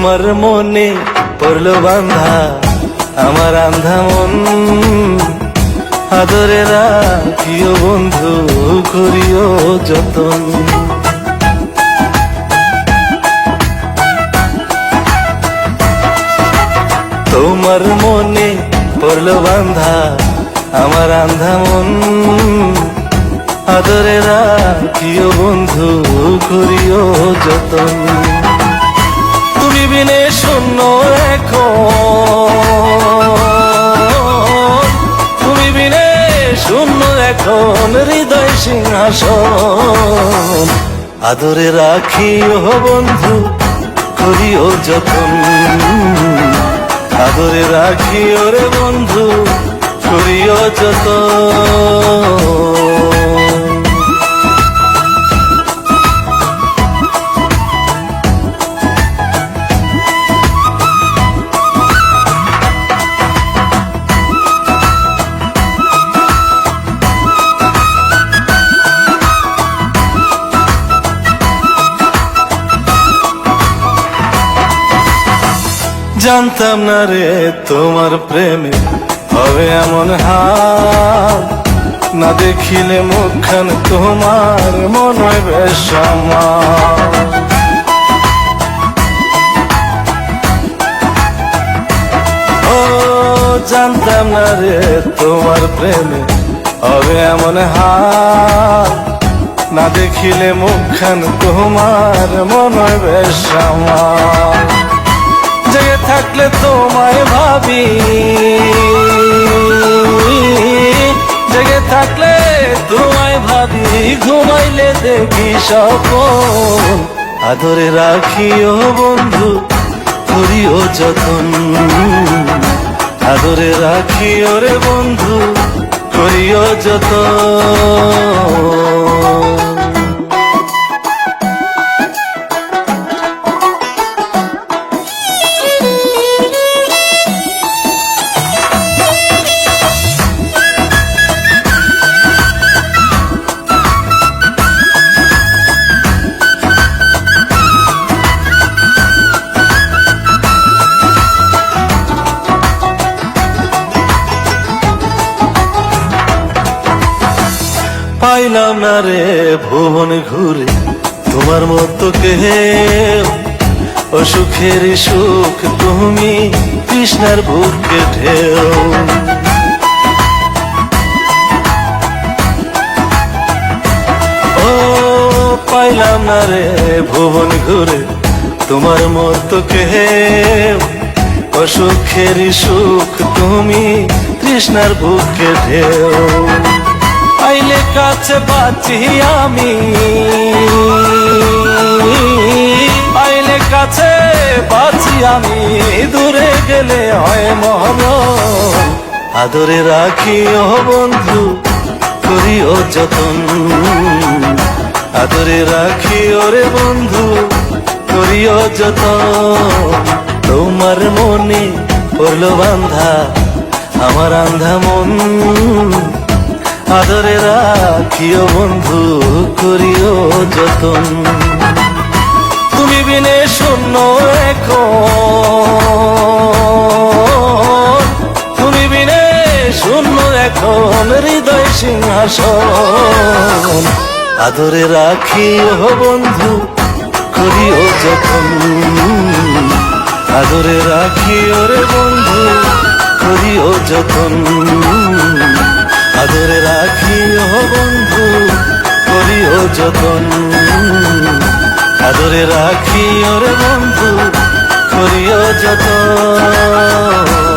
তোমার মনে পড়লো বান্ধা আমার আন্ধা মন, আদরে রাখিও বন্ধু করিও যতন। তোমার মনে পড়লো বান্ধা আমার আন্ধা মন, আদরে রাখিও বন্ধু করিও যতন। তুমি বিনে শূন্য এখন, তুমি বিনে শূন্য এখন হৃদয় সিংহাসন, আদরে রাখিও বন্ধু করিও যতন। আদরে রাখিও রে বন্ধু করিও যতন। জানতাম না রে তোমার প্রেমে হবে এমন হাল, না দেখিলে মুখখান তোমার মন হয় বেশ আমার। ও জানতাম না রে তোমার প্রেমে হবে এমন হাল, না দেখিলে মুখখান তোমার মন হয় বেশ আমার। জেগে থাকলে তোমায় ভাবি, জেগে থাকলে তোমায় ভাবি, ঘুমাইলে দেখি স্বপ্ন, আদরে রাখিও বন্ধু করিও যতন। আদরে রাখিও রে বন্ধু করিও যতন। পাইলাম না রে ভুবন ঘুরে তোমার মতো কেউ, অসুখের সুখ তুমি কৃষ্ণার বুকে ঢেউ। ও পাইলাম না রে ভুবন ঘুরে তোমার মতো কেউ, অসুখের সুখ তুমি কৃষ্ণার বুকে ঢেউ। আইলে কাছে বাঁচি আমি, আইলে কাছে বাঁচি আমি, দূরে গেলে হয় মরণ, আদরে রাখিও বন্ধু করিও যতন। আদরে রাখিও রে বন্ধু করিও যতন। তোমার মনে পড়লো বান্ধা আমার আন্ধা মন, আদরে রাখিও বন্ধু করিও যতন। তুমি বিনে শূন্য এখন, তুমি বিনে শূন্য এখন হৃদয় সিংহাসন, আদরে রাখিও বন্ধু করিও যতন। আদরে রাখিও রে বন্ধু করিও যতন। আদরে রাখিও বন্ধু করিও যতন। আদরে রাখিও রে বন্ধু করিও যতন।